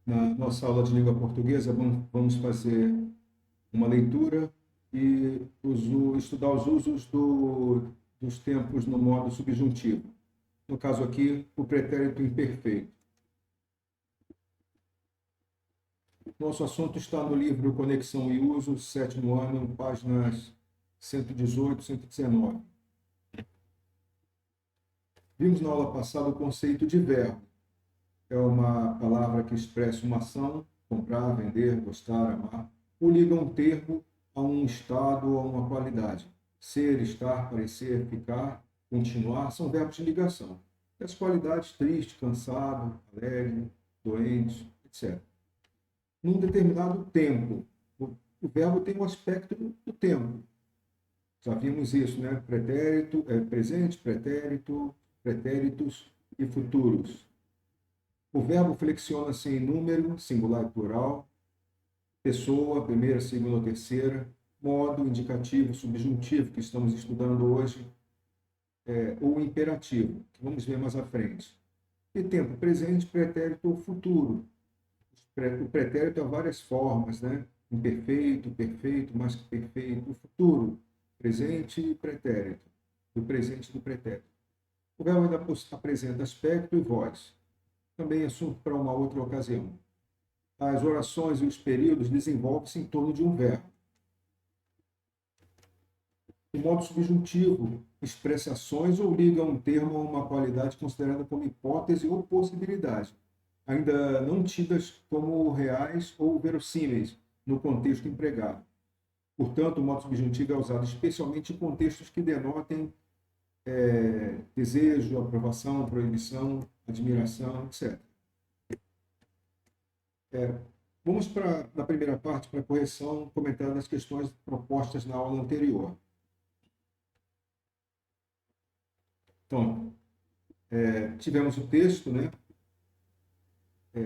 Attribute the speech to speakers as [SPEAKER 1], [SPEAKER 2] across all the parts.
[SPEAKER 1] Na nossa aula de língua portuguesa, vamos fazer uma leitura e estudar os usos dos tempos no modo subjuntivo. No caso aqui, o pretérito imperfeito. Nosso assunto está no livro Conexão e Uso, sétimo ano, páginas 118, 119. Vimos na aula passada o conceito de verbo. É uma palavra que expressa uma ação, comprar, vender, gostar, amar, ou liga um termo a um estado ou a uma qualidade. Ser, estar, parecer, ficar, continuar, são verbos de ligação. E as qualidades triste, cansado, alegre, doente, etc. Num determinado tempo, o verbo tem um aspecto do tempo. Já vimos isso, né? Pretérito, presente, pretérito, pretéritos e futuros. O verbo flexiona-se em número, singular e plural, pessoa, primeira, segunda ou terceira, modo, indicativo, subjuntivo, que estamos estudando hoje, ou imperativo, que vamos ver mais à frente. E tempo presente, pretérito ou futuro. O pretérito há várias formas, né? Imperfeito, perfeito, mais que perfeito. O futuro, presente e pretérito. Do presente e do pretérito. O verbo ainda apresenta aspecto e voz. Também assunto para uma outra ocasião. As orações e os períodos desenvolvem-se em torno de um verbo. O modo subjuntivo expressa ações ou liga um termo a uma qualidade considerada como hipótese ou possibilidade, ainda não tidas como reais ou verossímeis no contexto empregado. Portanto, o modo subjuntivo é usado especialmente em contextos que denotem desejo, aprovação, proibição, admiração, etc. Vamos na primeira parte, para a correção comentada das questões propostas na aula anterior. Então, tivemos o texto, né?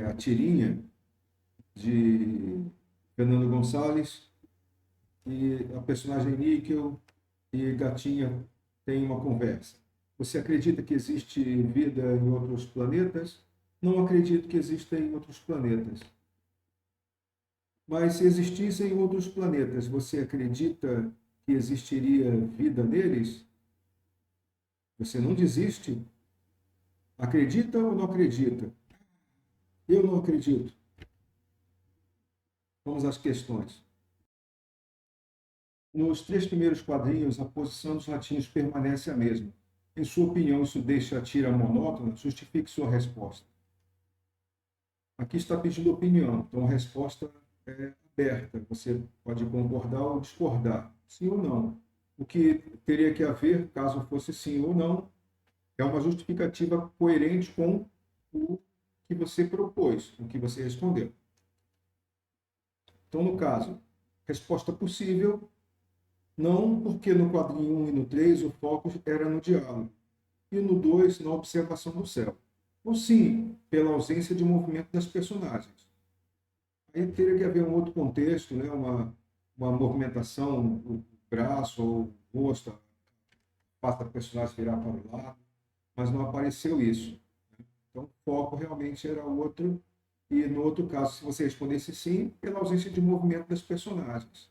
[SPEAKER 1] A tirinha de Fernando Gonçalves, e a personagem Níquel e Gatinha têm uma conversa. Você acredita que existe vida em outros planetas? Não acredito que exista em outros planetas. Mas se existissem outros planetas, você acredita que existiria vida neles? Você não desiste? Acredita ou não acredita? Eu não acredito. Vamos às questões. Nos 3 primeiros quadrinhos, a posição dos ratinhos permanece a mesma. Em sua opinião, isso deixa a tira monótona? Justifique sua resposta. Aqui está pedindo opinião, então a resposta é aberta. Você pode concordar ou discordar, sim ou não. O que teria que haver, caso fosse sim ou não, é uma justificativa coerente com o que você propôs, o que você respondeu. Então, no caso, resposta possível, não, porque no quadrinho 1 e no 3 o foco era no diálogo, e no 2 na observação do céu. Ou sim, pela ausência de movimento das personagens. Aí teria que haver um outro contexto, né? uma movimentação, o braço ou o rosto, passa a personagem virar para o lado, mas não apareceu isso. Então, o foco realmente era outro, e no outro caso, se você respondesse sim, pela ausência de movimento das personagens.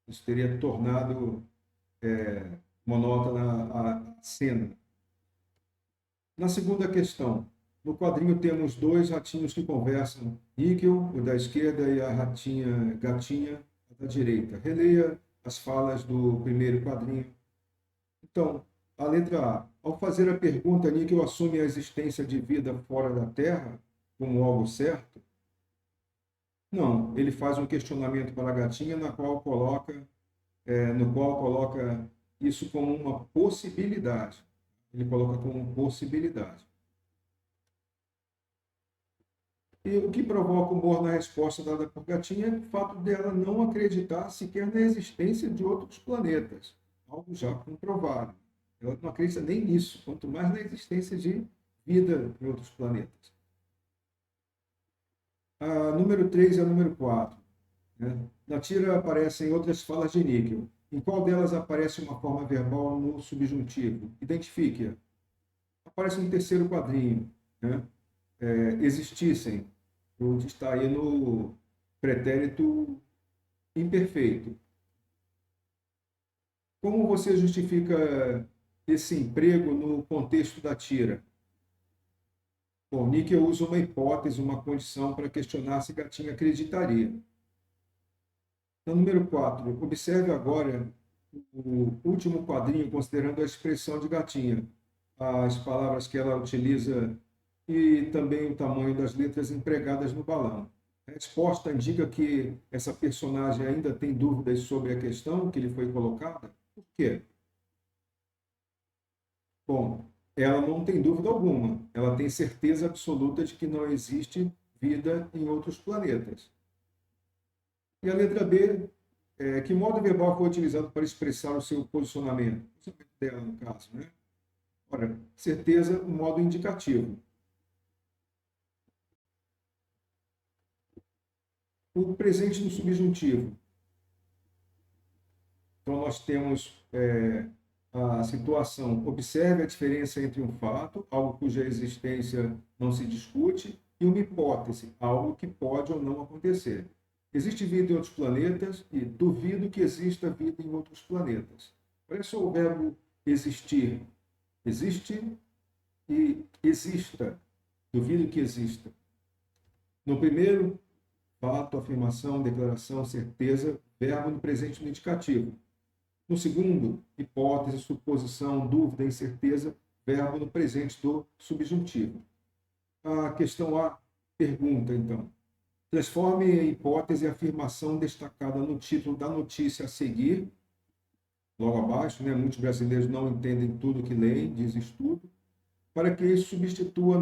[SPEAKER 1] Isso teria tornado monótona a cena. Na segunda questão, no quadrinho temos 2 ratinhos que conversam, Níquel, o da esquerda, e a ratinha Gatinha, a da direita. Releia as falas do primeiro quadrinho. Então, a letra A. Ao fazer a pergunta, Níquel assume a existência de vida fora da Terra como algo certo? Não, ele faz um questionamento para a Gatinha, no qual coloca isso como uma possibilidade. Ele coloca como possibilidade. E o que provoca humor na resposta dada por Gatinha é o fato dela não acreditar sequer na existência de outros planetas, algo já comprovado. Ela não acredita nem nisso, quanto mais na existência de vida em outros planetas. A número 3 e a número 4. Né? Na tira aparecem outras falas de Níquel. Em qual delas aparece uma forma verbal no subjuntivo? Identifique-a. Aparece no terceiro quadrinho. Né? Existissem. está aí no pretérito imperfeito. Como você justifica esse emprego no contexto da tira? Bom, Níquel usa uma hipótese, uma condição para questionar se Gatinha acreditaria. No número 4, observe agora o último quadrinho, considerando a expressão de Gatinha, as palavras que ela utiliza e também o tamanho das letras empregadas no balão. A resposta indica que essa personagem ainda tem dúvidas sobre a questão que lhe foi colocada. Por quê? Bom, ela não tem dúvida alguma. Ela tem certeza absoluta de que não existe vida em outros planetas. E a letra B, que modo verbal foi utilizado para expressar o seu posicionamento? O posicionamento dela, no caso, né? Ora, certeza, o modo indicativo. O presente no subjuntivo. Então, nós temos a situação, observe a diferença entre um fato, algo cuja existência não se discute, e uma hipótese, algo que pode ou não acontecer. Existe vida em outros planetas e duvido que exista vida em outros planetas. Olha só o verbo existir. Existe e exista. Duvido que exista. No primeiro, fato, afirmação, declaração, certeza, verbo no presente no indicativo. No segundo, hipótese, suposição, dúvida, incerteza, verbo no presente do subjuntivo. A questão A pergunta, então. Transforme a hipótese em afirmação destacada no título da notícia a seguir, logo abaixo, né? Muitos brasileiros não entendem tudo que leem, diz estudo, para isso substitua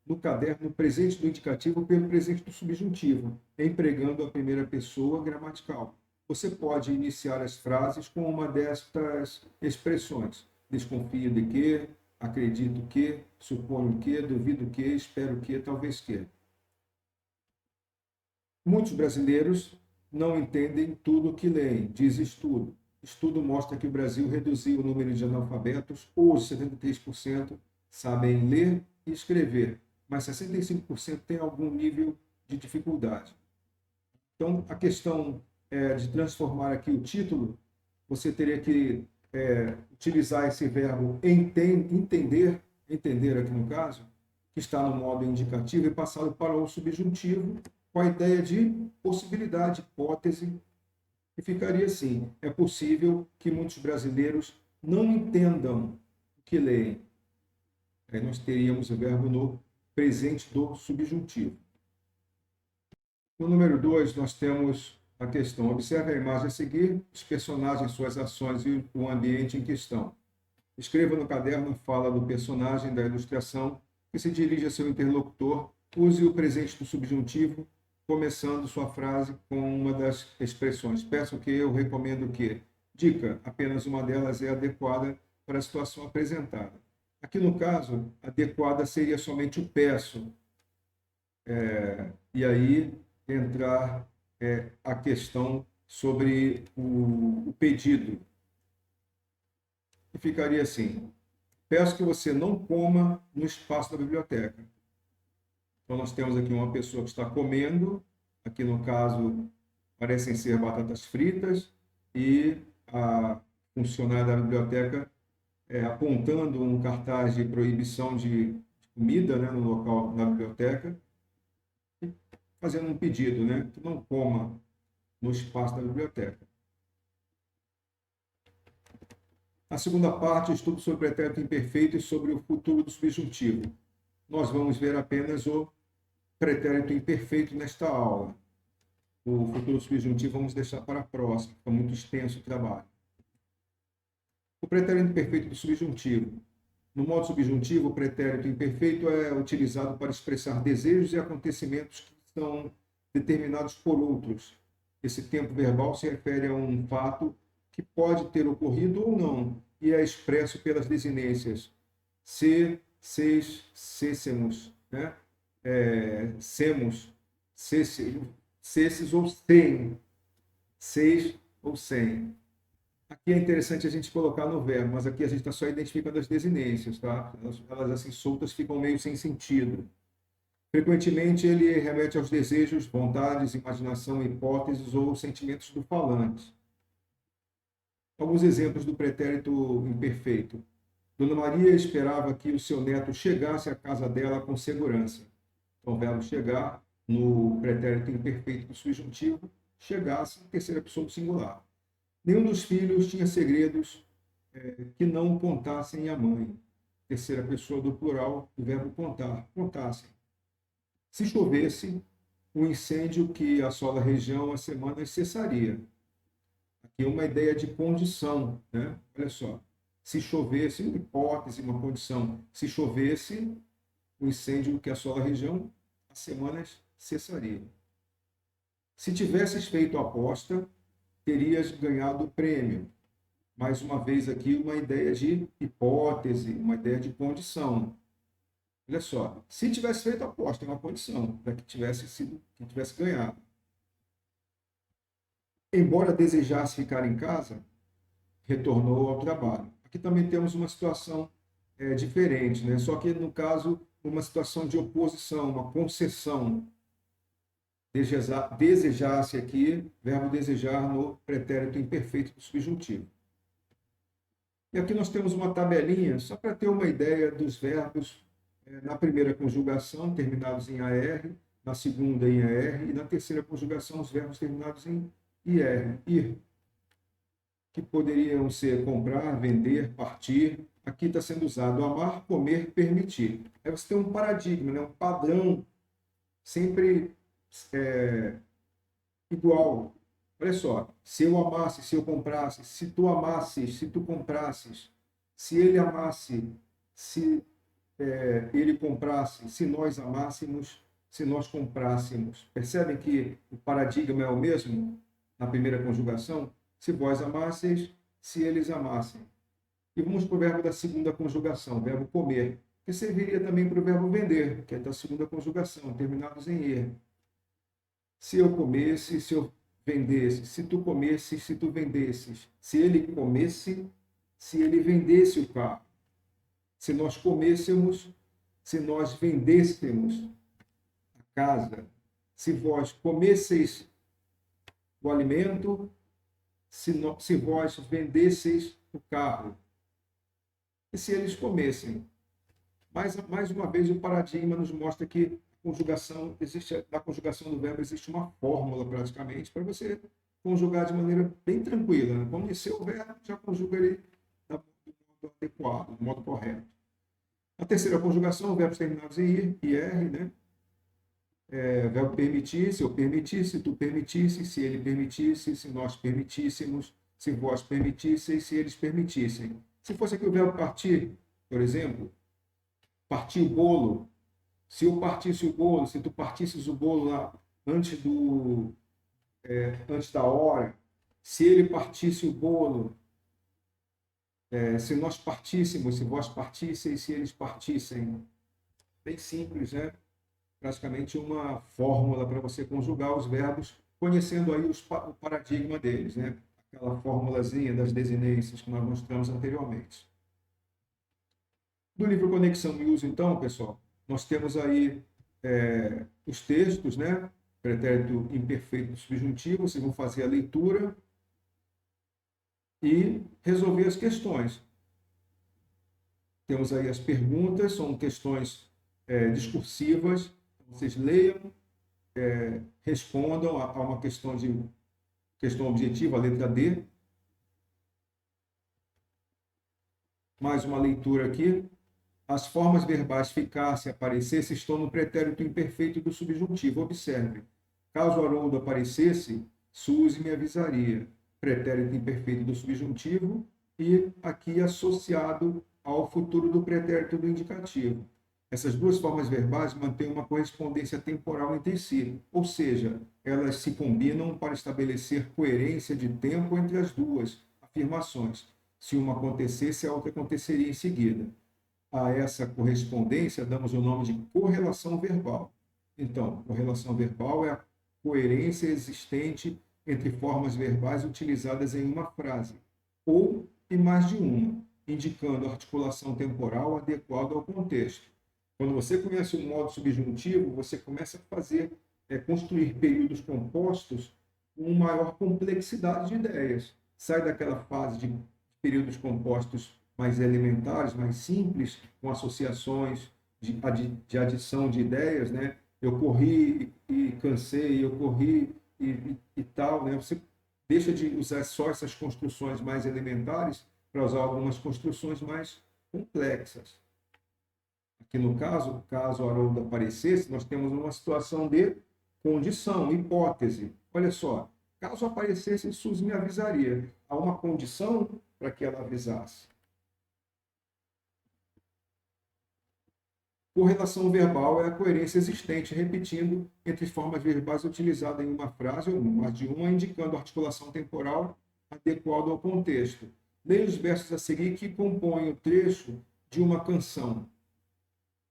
[SPEAKER 1] no caderno o presente do indicativo pelo presente do subjuntivo, empregando a primeira pessoa gramatical. Você pode iniciar as frases com uma destas expressões. Desconfio de que, acredito que, suponho que, duvido que, espero que, talvez que. Muitos brasileiros não entendem tudo o que leem, diz estudo. Estudo mostra que o Brasil reduziu o número de analfabetos, hoje 73% sabem ler e escrever, mas 65% têm algum nível de dificuldade. Então, a questão de transformar aqui o título, você teria que utilizar esse verbo entender aqui no caso, que está no modo indicativo, e passá-lo para o subjuntivo, com a ideia de possibilidade, hipótese, e ficaria assim: é possível que muitos brasileiros não entendam o que leem. Aí nós teríamos o verbo no presente do subjuntivo. No número 2, nós temos a questão: observe a imagem a seguir, os personagens, suas ações e o ambiente em questão. Escreva no caderno a fala do personagem da ilustração que se dirige a seu interlocutor. Use o presente do subjuntivo, começando sua frase com uma das expressões. Peço que, eu recomendo que. Dica: apenas uma delas é adequada para a situação apresentada. Aqui no caso, adequada seria somente o peço. E aí entrar a questão sobre o pedido. E ficaria assim: peço que você não coma no espaço da biblioteca. Então, nós temos aqui uma pessoa que está comendo, aqui no caso, parecem ser batatas fritas, e a funcionária da biblioteca apontando um cartaz de proibição de comida, né, no local da biblioteca, e fazendo um pedido, né, que não coma no espaço da biblioteca. A segunda parte, estudo sobre o pretérito imperfeito e sobre o futuro do subjuntivo. Nós vamos ver apenas o pretérito imperfeito nesta aula. O futuro subjuntivo vamos deixar para a próxima, fica muito extenso o trabalho. O pretérito imperfeito do subjuntivo. No modo subjuntivo, o pretérito imperfeito é utilizado para expressar desejos e acontecimentos que são determinados por outros. Esse tempo verbal se refere a um fato que pode ter ocorrido ou não, e é expresso pelas desinências se, ses, sessemos, né? Semos, cesses ou sem, seis ou sem. Aqui é interessante a gente colocar no verbo, mas aqui a gente está só identificando as desinências, tá? Elas assim soltas ficam meio sem sentido. Frequentemente, ele remete aos desejos, vontades, imaginação, hipóteses ou sentimentos do falante. Alguns exemplos do pretérito imperfeito. Dona Maria esperava que o seu neto chegasse à casa dela com segurança. Então, o verbo chegar, no pretérito imperfeito do subjuntivo, chegasse em terceira pessoa do singular. Nenhum dos filhos tinha segredos que não contassem à mãe. Terceira pessoa do plural, do verbo contar, contassem. Se chovesse, o incêndio que assola a região há semanas cessaria. Aqui uma ideia de condição, né? Olha só, se chovesse, uma hipótese, uma condição, se chovesse, o incêndio que assola a região há semanas cessaria. Se tivesses feito a aposta, terias ganhado o prêmio. Mais uma vez aqui uma ideia de hipótese, uma ideia de condição. Olha só, se tivesse feito a aposta, é uma condição para que tivesse ganhado. Embora desejasse ficar em casa, retornou ao trabalho. Aqui também temos uma situação diferente, né? Só que no caso uma situação de oposição, uma concessão. Desejasse aqui, verbo desejar no pretérito imperfeito do subjuntivo. E aqui nós temos uma tabelinha, só para ter uma ideia dos verbos na primeira conjugação, terminados em AR, na segunda em AR, e na terceira conjugação, os verbos terminados em ir, que poderiam ser comprar, vender, partir. Aqui está sendo usado amar, comer, permitir. Aí você tem um paradigma, né? Um padrão sempre igual. Olha só, se eu amasse, se eu comprasse, se tu amasses, se tu comprasses, se ele amasse, se ele comprasse, se nós amássemos, se nós comprássemos. Percebem que o paradigma é o mesmo na primeira conjugação? Se vós amasseis, se eles amassem. E vamos para o verbo da segunda conjugação, o verbo comer, que serviria também para o verbo vender, que é da segunda conjugação, terminados em er. Se eu comesse, se eu vendesse, se tu comesses, se tu vendesses, se ele comesse, se ele vendesse o carro, se nós comêssemos, se nós vendêssemos a casa, se vós comesseis o alimento, se vós vendesseis o carro, e se eles comessem. Mais uma vez, o paradigma nos mostra que na conjugação do verbo existe uma fórmula praticamente para você conjugar de maneira bem tranquila. Né? Quando descer o verbo, já conjuga ele do modo adequado, do modo correto. A terceira conjugação, verbos terminados em ir e r, né? Verbo permitir, se eu permitisse, se tu permitisse, se ele permitisse, se nós permitíssemos, se vós permitisseis, se eles permitissem. Se fosse aqui o verbo partir, por exemplo, partir o bolo, se eu partisse o bolo, se tu partisses o bolo lá antes da hora, se ele partisse o bolo, se nós partíssemos, se vós partisseis, se eles partissem. Bem simples, né? Praticamente uma fórmula para você conjugar os verbos, conhecendo aí o paradigma deles, né? Aquela formulazinha das desinências que nós mostramos anteriormente. Do livro Conexão e Uso, então, pessoal, nós temos aí os textos, né? Pretérito imperfeito subjuntivo, vocês vão fazer a leitura e resolver as questões. Temos aí as perguntas, são questões discursivas, vocês leiam, respondam a uma questão objetiva, a letra D. Mais uma leitura aqui. As formas verbais ficasse e aparecesse estão no pretérito imperfeito do subjuntivo. Observe. Caso Haroldo aparecesse, Suzy me avisaria. Pretérito imperfeito do subjuntivo e aqui associado ao futuro do pretérito do indicativo. Essas duas formas verbais mantêm uma correspondência temporal entre si, ou seja, elas se combinam para estabelecer coerência de tempo entre as duas afirmações. Se uma acontecesse, a outra aconteceria em seguida. A essa correspondência damos o nome de correlação verbal. Então, correlação verbal é a coerência existente entre formas verbais utilizadas em uma frase, ou em mais de uma, indicando a articulação temporal adequada ao contexto. Quando você conhece o modo subjuntivo, você começa a fazer, construir períodos compostos com maior complexidade de ideias. Sai daquela fase de períodos compostos mais elementares, mais simples, com associações de adição de ideias, né? Eu corri e cansei, eu corri e tal, né? Você deixa de usar só essas construções mais elementares para usar algumas construções mais complexas. Aqui no caso Haroldo aparecesse, nós temos uma situação de condição, hipótese. Olha só, caso aparecesse, Suzy me avisaria. Há uma condição para que ela avisasse. Correlação verbal é a coerência existente, repetindo entre formas verbais utilizadas em uma frase ou mais de uma, indicando a articulação temporal adequada ao contexto. Leia os versos a seguir que compõem o trecho de uma canção.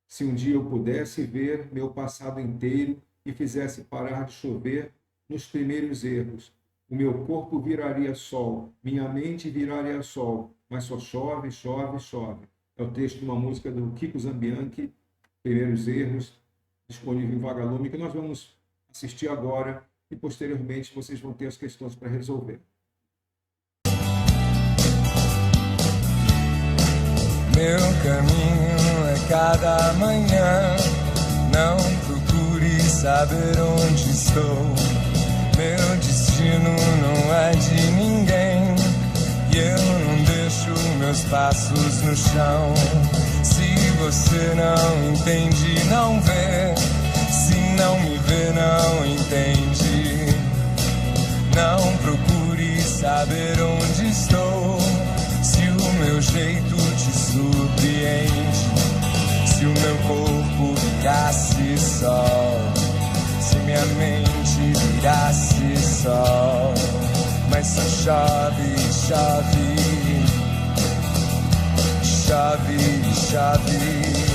[SPEAKER 1] Se um dia eu pudesse ver meu passado inteiro e fizesse parar de chover nos primeiros erros, o meu corpo viraria sol, minha mente viraria sol, mas só chove, chove, chove. É o texto de uma música do Kiko Zambianchi, Primeiros Erros, disponível em Vagalume, que nós vamos assistir agora e posteriormente vocês vão ter as questões para resolver.
[SPEAKER 2] Meu caminho é cada manhã, não procure saber onde estou. Meu destino não é de ninguém e eu não deixo meus passos no chão. Se você não entende, não vê. Se não me vê, não entende. Não procure saber onde estou. Se o meu jeito te surpreende, se o meu corpo virasse sol, se minha mente virasse sol, mas só chove, chove, chove, chove.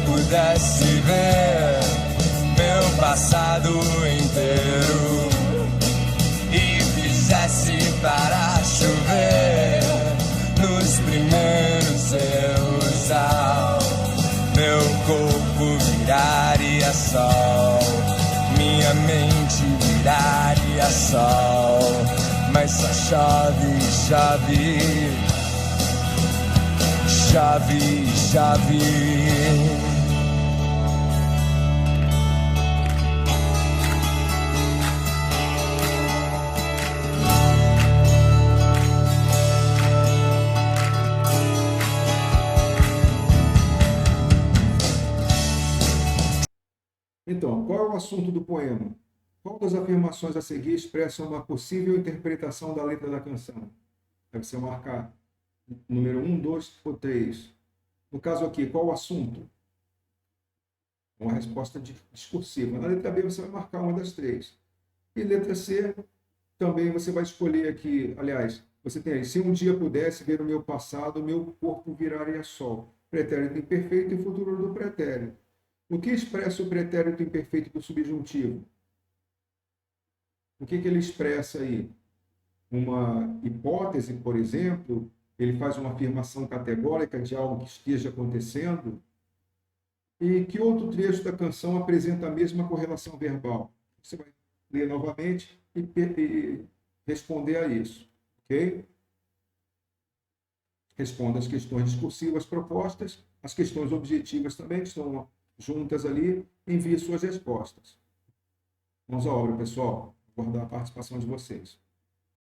[SPEAKER 2] Pudesse ver meu passado inteiro e fizesse parar chover nos primeiros erros, meu corpo viraria sol, minha mente viraria sol, mas só chove, chove, chove, chove.
[SPEAKER 1] Então, qual é o assunto do poema? Qual das afirmações a seguir expressa uma possível interpretação da letra da canção? Deve ser marcar número 1, 2 ou 3. No caso aqui, qual o assunto? Uma resposta discursiva. Na letra B você vai marcar uma das três. E letra C, também você vai escolher aqui, aliás, você tem aí, se um dia pudesse ver o meu passado, o meu corpo viraria sol. Pretérito imperfeito e futuro do pretérito. O que expressa o pretérito imperfeito do subjuntivo? O que ele expressa aí? Uma hipótese, por exemplo, ele faz uma afirmação categórica de algo que esteja acontecendo. E que outro trecho da canção apresenta a mesma correlação verbal? Você vai ler novamente e responder a isso, ok? Responda as questões discursivas propostas, as questões objetivas também, que estão juntas ali, envie suas respostas. Vamos à obra, pessoal. Aguardar a participação de vocês.